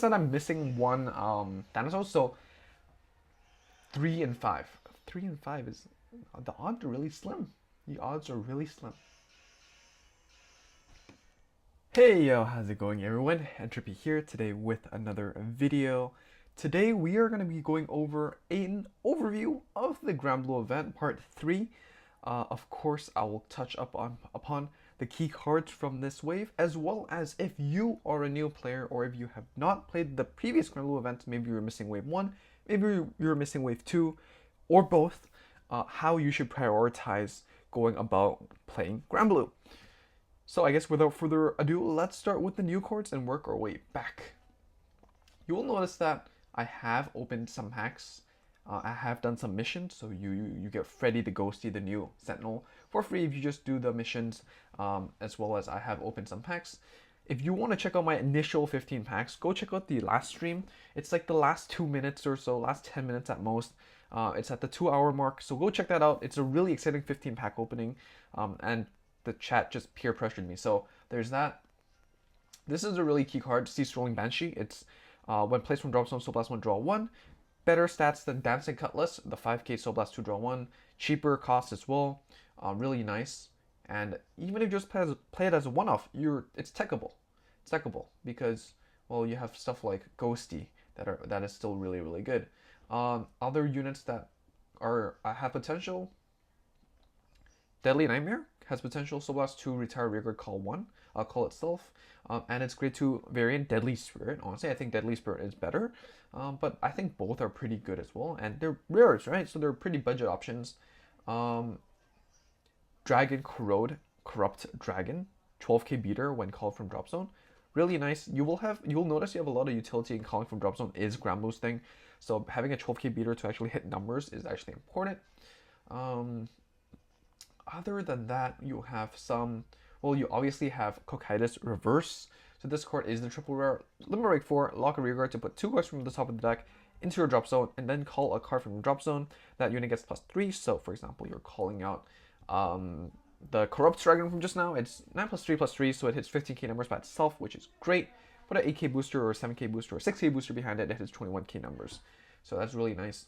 that I'm missing one Thanatos, so 3 and 5. 3 and 5 is the odds are really slim. The odds are really slim. Hey yo, how's it going everyone? Entropy here today with another video. Today we are going to be going over an overview of the Granblue event part 3. Of course, I will touch upon the key cards from this wave, as well as if you are a new player or if you have not played the previous Granblue event, maybe you're missing wave 1, maybe you're missing wave 2, or both, how you should prioritize going about playing Granblue. So I guess without further ado, let's start with the new cards and work our way back. You will notice that I have opened some hacks. I have done some missions, so you get Freddy the Ghosty, the new Sentinel, for free if you just do the missions, as well as I have opened some packs. If you want to check out my initial 15 packs, go check out the last stream. It's like the last 2 minutes or so, last 10 minutes at most. It's at the 2-hour mark, so go check that out. It's a really exciting 15 pack opening, and the chat just peer pressured me. So there's that. This is a really key card, Sea Strolling Banshee. It's when placed from drop zone, Soul Blast 1, draw 1. Better stats than Dancing Cutlass, the 5k Soul Blast 2, draw 1. Cheaper cost as well. Really nice. And even if you just play it as a one-off, it's techable. It's techable because, well, you have stuff like Ghosty that is still really, really good. Other units that have potential, Deadly Nightmare has potential. Soul Blast 2, retire rearguard, call 1. Call itself. And it's great to variant Deadly Spirit. Honestly, I think Deadly Spirit is better. But I think both are pretty good as well. And they're rares, right? So they're pretty budget options. Dragon Corrupt Dragon. 12k beater when called from drop zone. Really nice. You will notice you have a lot of utility in calling from drop zone is Granblue's thing. So having a 12k beater to actually hit numbers is actually important. Other than that, you have some, well, you obviously have Cocytus Reverse. So this card is the triple rare. Limit break 4, lock a rearguard to put 2 cards from the top of the deck into your drop zone, and then call a card from your drop zone. That unit gets +3. So for example, you're calling out the Corrupt Dragon from just now. It's 9+3+3, so it hits 15k numbers by itself, which is great. Put an 8k booster or a 7k booster or 6k booster behind it, it hits 21k numbers. So that's really nice.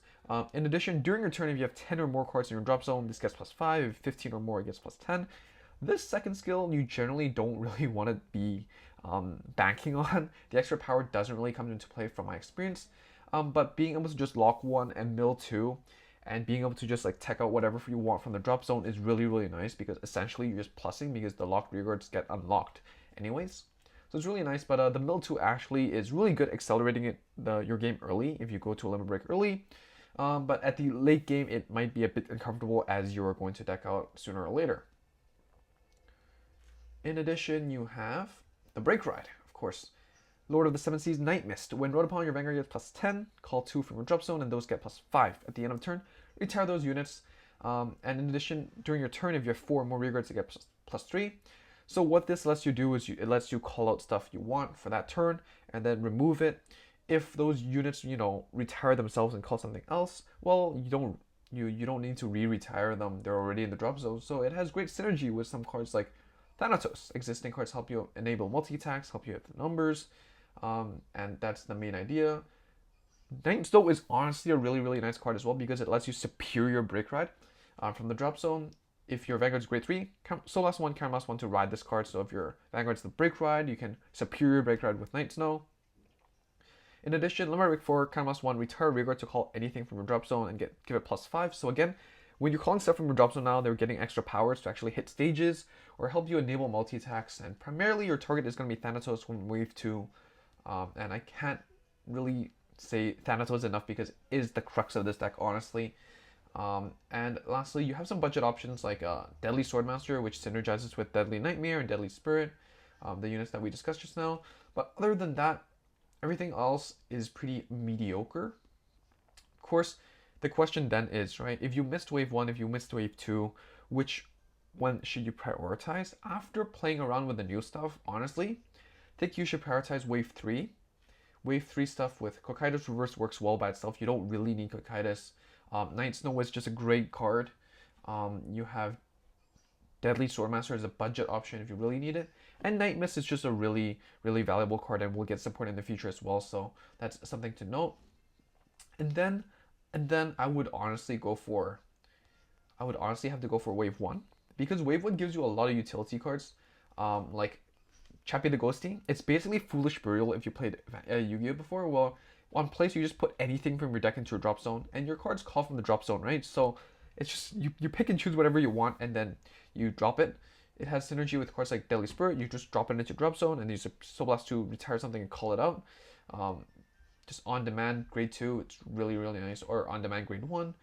In addition, during your turn, if you have 10 or more cards in your drop zone, this gets +5. If 15 or more, it gets +10. This second skill, you generally don't really want to be banking on. The extra power doesn't really come into play from my experience. But being able to just lock 1 and mill 2, and being able to just like tech out whatever you want from the drop zone is really, really nice, because essentially you're just plussing because the locked rearguards get unlocked anyways. So it's really nice, but the mill 2 actually is really good accelerating your game early if you go to a limit break early. But at the late game, it might be a bit uncomfortable as you're going to deck out sooner or later. In addition, you have the Break Ride, of course. Lord of the Seven Seas, Night Mist. When rode upon, your Vanguard gets +10, call 2 from your drop zone, and those get +5. At the end of turn, retire those units. And in addition, during your turn, if you have 4 or more rearguards, it gets +3. So what this lets you do is it lets you call out stuff you want for that turn and then remove it. If those units, retire themselves and call something else, well, you don't need to re-retire them. They're already in the drop zone. So it has great synergy with some cards like Thanatos. Existing cards help you enable multi-attacks, help you hit the numbers, and that's the main idea. Night Stow is honestly a really, really nice card as well because it lets you superior Break Ride from the drop zone. If your Vanguard's grade 3, Soul Blast 1, Counter Blast 1 to ride this card. So if your Vanguard's the Break Ride, you can superior Break Ride with Night Snow. In addition, Limit Break 4, Counter Blast 1, retire rearguard to call anything from your drop zone and give it +5. So again, when you're calling stuff from your drop zone now, they're getting extra powers to actually hit stages or help you enable multi-attacks. And primarily your target is going to be Thanatos from wave 2. And I can't really say Thanatos enough because it is the crux of this deck, honestly. And lastly, you have some budget options like Deadly Swordmaster, which synergizes with Deadly Nightmare and Deadly Spirit, the units that we discussed just now. But other than that, everything else is pretty mediocre. Of course, the question then is, right, if you missed wave 1, if you missed wave 2, which one should you prioritize? After playing around with the new stuff, honestly, I think you should prioritize wave 3. Wave 3 stuff with Cocytus Reverse works well by itself. You don't really need Cocytus. Night Snow is just a great card. You have Deadly Swordmaster is a budget option if you really need it. And Night Mist is just a really, really valuable card and will get support in the future as well. So that's something to note. And then I would honestly have to go for Wave 1. Because Wave 1 gives you a lot of utility cards. Like Chappie the Ghosty. It's basically Foolish Burial if you played Yu-Gi-Oh before. Well, on place you just put anything from your deck into your drop zone. And your cards call from the drop zone, right? So it's just, you pick and choose whatever you want and then you drop it. It has synergy with cards like Deadly Spirit. You just drop it into drop zone and use a Soul Blast to retire something and call it out. Just on demand grade 2, it's really, really nice. Or on demand grade 1.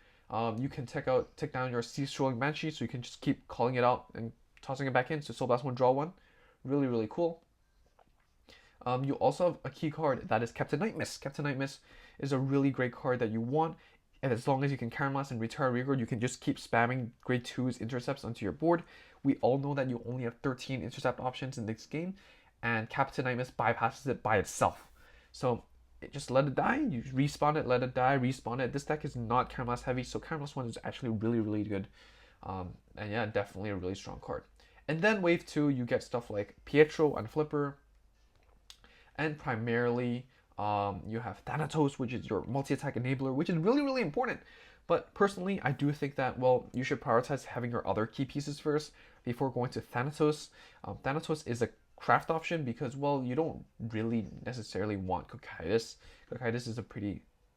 You can take down your Sea Strolling Banshee, so you can just keep calling it out and tossing it back in. So Soul Blast 1, draw 1. Really, really cool. You also have a key card that is Captain Night Mist. Captain Night Mist is a really great card that you want. And as long as you can Caramelize and retire Reguard, you can just keep spamming grade 2's intercepts onto your board. We all know that you only have 13 intercept options in this game, and Captain Night Mist bypasses it by itself. So just let it die, you respawn it, let it die, respawn it. This deck is not Caramelize heavy, so Caramelize 1 is actually really, really good. And yeah, definitely a really strong card. And then Wave 2, you get stuff like Pietro and Flipper, and primarily you have Thanatos, which is your multi-attack enabler, which is really, really important. But personally, I do think that, well, you should prioritize having your other key pieces first before going to Thanatos. Thanatos is a craft option because, well, you don't really necessarily want Cocytus. Cocytus is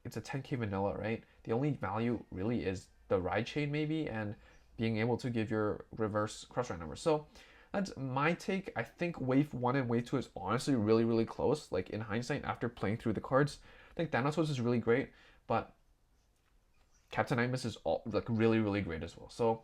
it's a 10k vanilla, right? The only value really is the ride chain maybe, and being able to give your reverse cross-ride number. So that's my take. I think Wave 1 and Wave 2 is honestly really, really close. Like in hindsight, after playing through the cards, I think Thanatos is really great, but Captain Night Mist is really, really great as well. So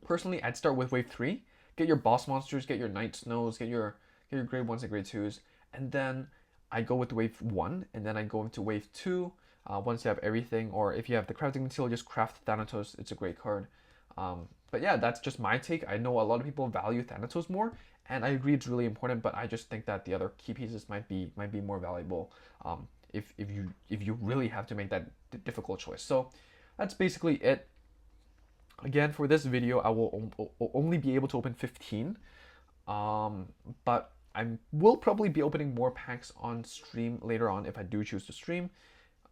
personally, I'd start with Wave 3. Get your boss monsters, get your Night Snows, get your grade 1s and grade 2s, and then I go with Wave 1, and then I go into Wave 2 once you have everything, or if you have the crafting material, just craft Thanatos. It's a great card. But yeah, that's just my take. I know a lot of people value Thanatos more, and I agree it's really important, but I just think that the other key pieces might be more valuable if you really have to make that difficult choice. So that's basically it. Again, for this video, I will only be able to open 15, but I will probably be opening more packs on stream later on if I do choose to stream.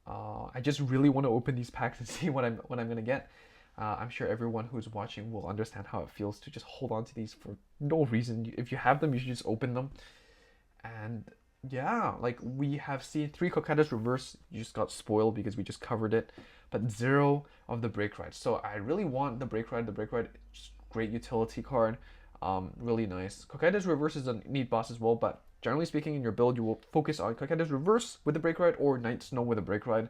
I just really want to open these packs and see what I'm gonna get. I'm sure everyone who's watching will understand how it feels to just hold on to these for no reason. If you have them, you should just open them. And yeah, like we have seen 3 Cocytus reverse. You just got spoiled because we just covered it, but 0 of the Break Ride. So I really want the Break Ride. The Break Ride, just great utility card, really nice. Cocytus reverse is a neat boss as well, but generally speaking, in your build, you will focus on Cocytus reverse with the Break Ride or Night Snow with a Break Ride.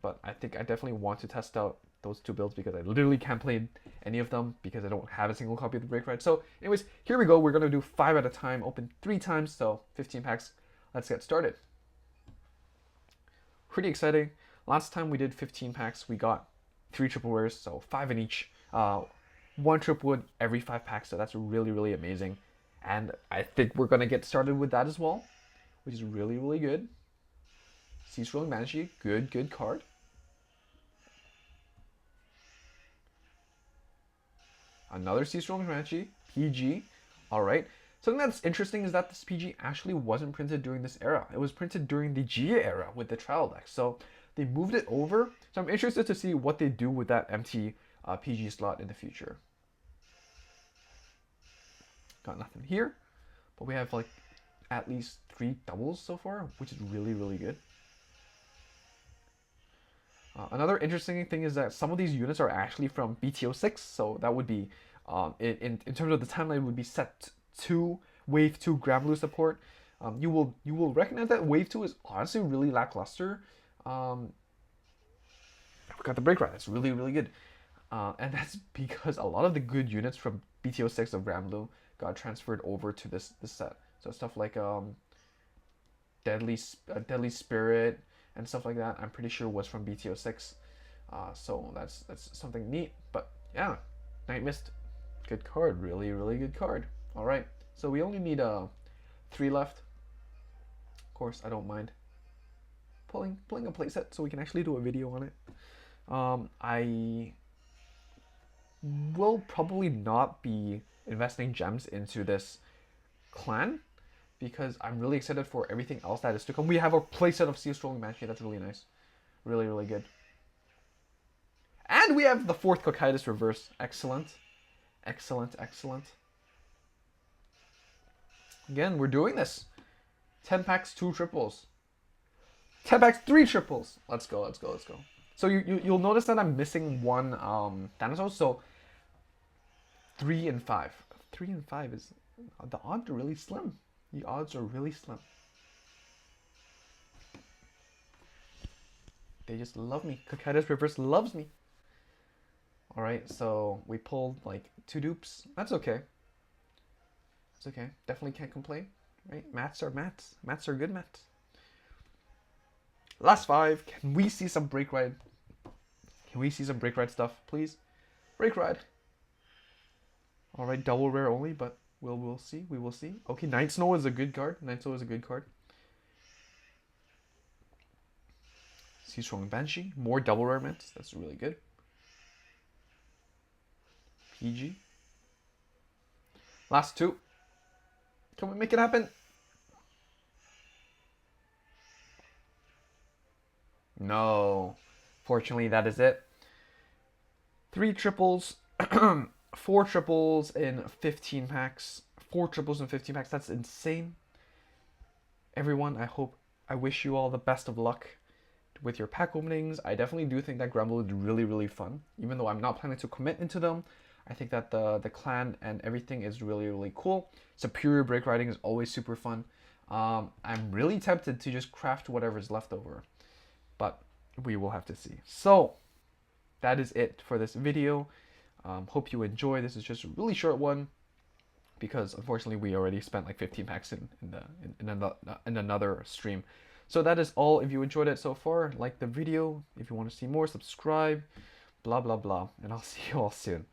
But I think I definitely want to test out those 2 builds because I literally can't play any of them because I don't have a single copy of the Break Ride. So anyways, here we go. We're going to do 5 at a time, open 3 times, so 15 packs. Let's get started. Pretty exciting. Last time we did 15 packs, we got 3 triple rares, so 5 in each. 1 triple wood every 5 packs, so that's really, really amazing. And I think we're going to get started with that as well, which is really, really good. Sea Strolling Banshee, good card. Another Sea Strolling Banshee, PG. Alright. Something that's interesting is that this PG actually wasn't printed during this era. It was printed during the Gia era with the trial deck. So they moved it over. So I'm interested to see what they do with that empty PG slot in the future. Got nothing here. But we have like at least 3 doubles so far, which is really, really good. Another interesting thing is that some of these units are actually from BTO 6, so that would be, in terms of the timeline, would be set to Wave 2 Granblue support. You will recognize that Wave 2 is honestly really lackluster. We got the Break Ride, that's really, really good. And that's because a lot of the good units from BTO 6 of Granblue got transferred over to this set. So stuff like Deadly Spirit, and stuff like that, I'm pretty sure was from BTO 6. So that's something neat. But yeah, Night Mist, good card, really, really good card. All right, so we only need 3 left. Of course, I don't mind pulling a playset so we can actually do a video on it. I will probably not be investing gems into this clan because I'm really excited for everything else that is to come. We have a playset of Sea Strolling Banshee. That's really nice. Really, really good. And we have the 4th Cocytus reverse. Excellent. Excellent, excellent. Again, we're doing this. 10 packs, 2 triples. 10 packs, 3 triples. Let's go, let's go, let's go. So you'll notice that I'm missing one Thanatos. So 3 and 5. 3 and 5 is... The odds are really slim. The odds are really slim. They just love me. Cocytus Reverse loves me. Alright, so we pulled like 2 dupes. That's okay. It's okay. Definitely can't complain. Right? Mats are mats. Mats are good mats. Last 5. Can we see some break ride? Can we see some break ride stuff, please? Break ride. Alright, double rare only, but we'll see. We will see. Okay, Night Snow is a good card. Night Snow is a good card. Sea Strolling Banshee. More double rare mats. That's really good. PG. Last 2. Can we make it happen? No. Fortunately, that is it. 3 triples. 4 triples in 15 packs. 4 triples in 15 packs. That's insane. Everyone, I wish you all the best of luck with your pack openings. I definitely do think that Granblue is really, really fun. Even though I'm not planning to commit into them, I think that the clan and everything is really, really cool. Superior break riding is always super fun. I'm really tempted to just craft whatever's left over, but we will have to see. So that is it for this video. Hope you enjoy. This is just a really short one because unfortunately we already spent like 15 packs in another stream. So that is all. If you enjoyed it so far, like the video. If you want to see more, subscribe, blah blah blah, and I'll see you all soon.